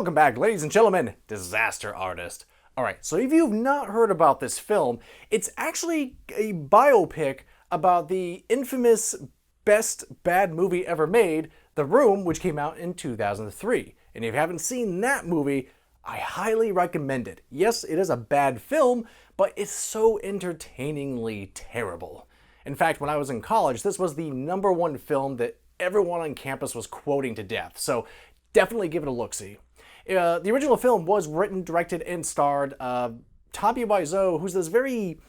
Welcome back, ladies and gentlemen, Disaster Artist. Alright, so if you've not heard about this film, it's actually a biopic about the infamous best bad movie ever made, The Room, which came out in 2003. And if you haven't seen that movie, I highly recommend it. Yes, it is a bad film, but it's so entertainingly terrible. In fact, when I was in college, this was the #1 film that everyone on campus was quoting to death, so definitely give it a look-see. The original film was written, directed, and starred Tommy Wiseau, who's this very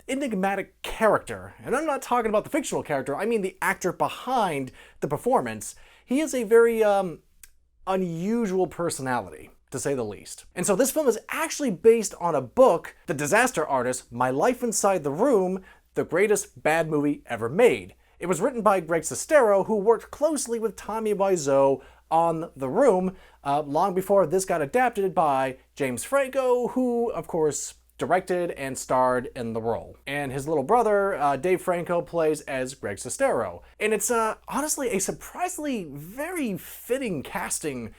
enigmatic character. And I'm not talking about the fictional character, I mean the actor behind the performance. He is a very unusual personality, to say the least. And so this film is actually based on a book, The Disaster Artist, My Life Inside the Room, the greatest bad movie ever made. It was written by Greg Sestero, who worked closely with Tommy Wiseau on The Room, long before this got adapted by James Franco, who, of course, directed and starred in the role. And his little brother, Dave Franco, plays as Greg Sestero. And it's honestly a surprisingly very fitting casting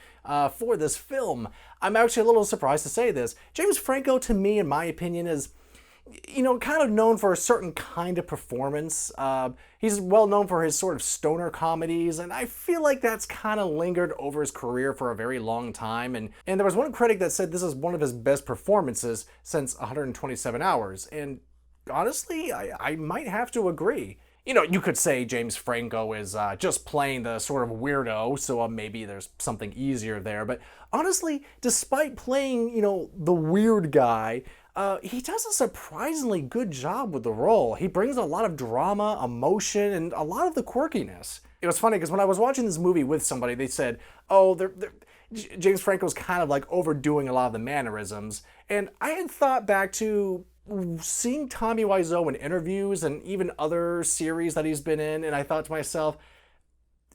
for this film. I'm actually a little surprised to say this. James Franco, to me, in my opinion, is kind of known for a certain kind of performance. He's well known for his sort of stoner comedies, and I feel like that's kind of lingered over his career for a very long time. And there was one critic that said this is one of his best performances since 127 Hours. And honestly, I might have to agree. You could say James Franco is just playing the sort of weirdo, so maybe there's something easier there. But honestly, despite playing, the weird guy, he does a surprisingly good job with the role. He brings a lot of drama, emotion, and a lot of the quirkiness. It was funny because when I was watching this movie with somebody, they said, James Franco's kind of like overdoing a lot of the mannerisms. And I had thought back to seeing Tommy Wiseau in interviews and even other series that he's been in, and I thought to myself,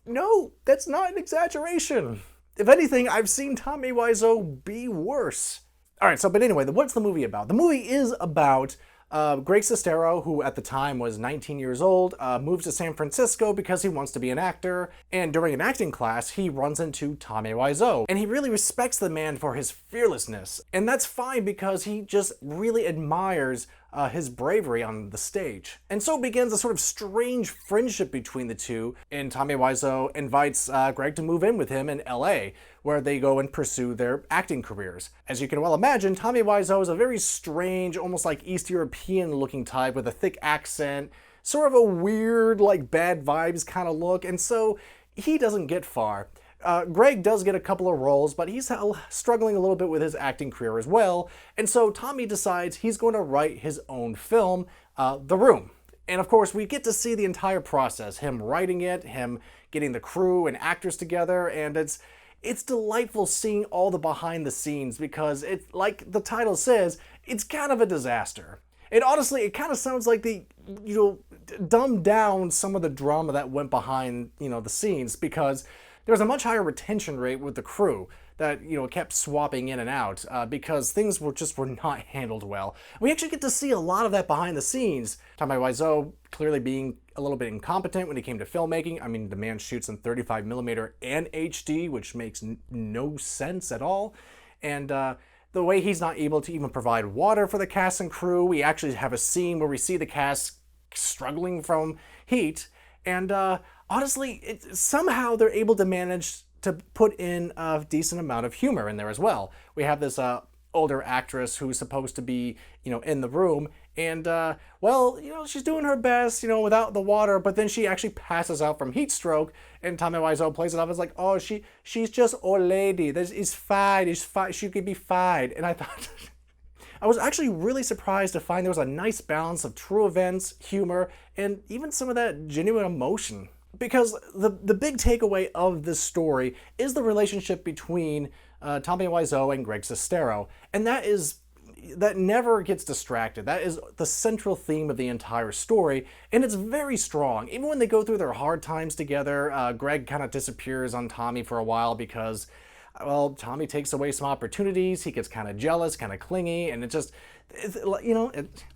no, that's not an exaggeration. If anything, I've seen Tommy Wiseau be worse. Alright, but anyway, what's the movie about? The movie is about Greg Sestero, who at the time was 19 years old, moves to San Francisco because he wants to be an actor, and during an acting class, he runs into Tommy Wiseau. And he really respects the man for his fearlessness. And that's fine because he just really admires his bravery on the stage. And so begins a sort of strange friendship between the two, and Tommy Wiseau invites Greg to move in with him in LA, where they go and pursue their acting careers. As you can well imagine, Tommy Wiseau is a very strange, almost like East European looking type with a thick accent, sort of a weird, like bad vibes kind of look, and so he doesn't get far. Greg does get a couple of roles, but he's struggling a little bit with his acting career as well, and so Tommy decides he's going to write his own film, The Room. And of course, we get to see the entire process, him writing it, him getting the crew and actors together, and it's delightful seeing all the behind the scenes because it's, like the title says, it's kind of a disaster. And honestly, it kind of sounds like they, dumbed down some of the drama that went behind, the scenes, because there was a much higher retention rate with the crew that, kept swapping in and out because things were not handled well. We actually get to see a lot of that behind the scenes. Tommy Wiseau clearly being a little bit incompetent when it came to filmmaking. I mean, the man shoots in 35mm and HD, which makes no sense at all. And the way he's not able to even provide water for the cast and crew. We actually have a scene where we see the cast struggling from heat. And honestly, somehow they're able to manage to put in a decent amount of humor in there as well. We have this older actress who's supposed to be, in the room, and she's doing her best, without the water, but then she actually passes out from heat stroke, and Tommy Wiseau plays it off as like, oh, she's just old lady. It's fine. She could be fine. And I thought, I was actually really surprised to find there was a nice balance of true events, humor, and even some of that genuine emotion. Because the big takeaway of this story is the relationship between Tommy Wiseau and Greg Sestero, and that never gets distracted. That is the central theme of the entire story, and it's very strong. Even when they go through their hard times together, Greg kind of disappears on Tommy for a while because, Tommy takes away some opportunities, he gets kind of jealous, kind of clingy, and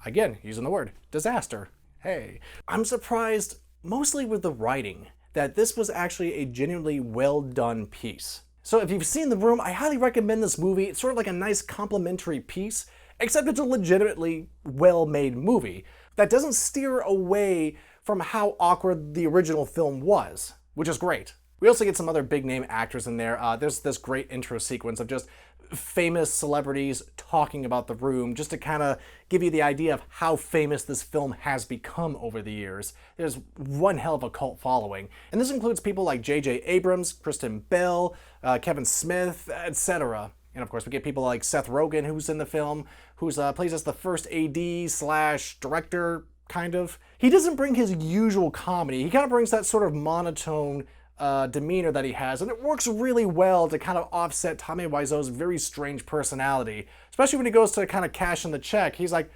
again, using the word, disaster. Hey. I'm surprised, mostly with the writing, that this was actually a genuinely well done piece. So if you've seen The Room, I highly recommend this movie. It's sort of like a nice complimentary piece, except it's a legitimately well-made movie that doesn't steer away from how awkward the original film was, which is great. We also get some other big-name actors in there. There's this great intro sequence of just famous celebrities talking about The Room, just to kind of give you the idea of how famous this film has become over the years. There's one hell of a cult following. And this includes people like J.J. Abrams, Kristen Bell, Kevin Smith, etc. And of course, we get people like Seth Rogen, who's in the film, who's plays as the first AD/director, kind of. He doesn't bring his usual comedy. He kind of brings that sort of monotone demeanor that he has, and it works really well to kind of offset Tommy Wiseau's very strange personality, especially when he goes to kind of cash in the check. He's like,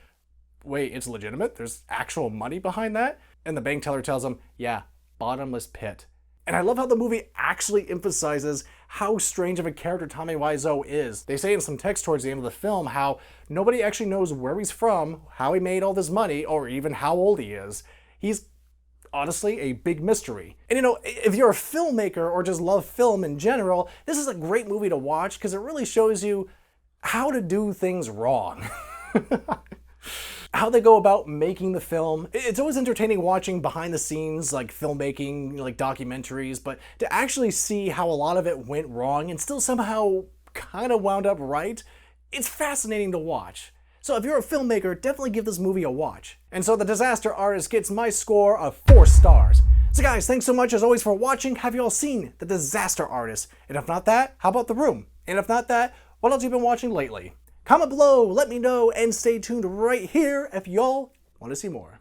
wait, it's legitimate? There's actual money behind that? And the bank teller tells him, yeah, bottomless pit. And I love how the movie actually emphasizes how strange of a character Tommy Wiseau is. They say in some text towards the end of the film how nobody actually knows where he's from, how he made all this money, or even how old he is. He's honestly a big mystery. And you know, if you're a filmmaker or just love film in general, this is a great movie to watch because it really shows you how to do things wrong. How they go about making the film. It's always entertaining watching behind the scenes, like filmmaking, like documentaries, but to actually see how a lot of it went wrong and still somehow kind of wound up right, it's fascinating to watch. So if you're a filmmaker, definitely give this movie a watch. And so The Disaster Artist gets my score of 4 stars. So guys, thanks so much as always for watching. Have you all seen The Disaster Artist? And if not that, how about The Room? And if not that, what else have you been watching lately? Comment below, let me know, and stay tuned right here if y'all want to see more.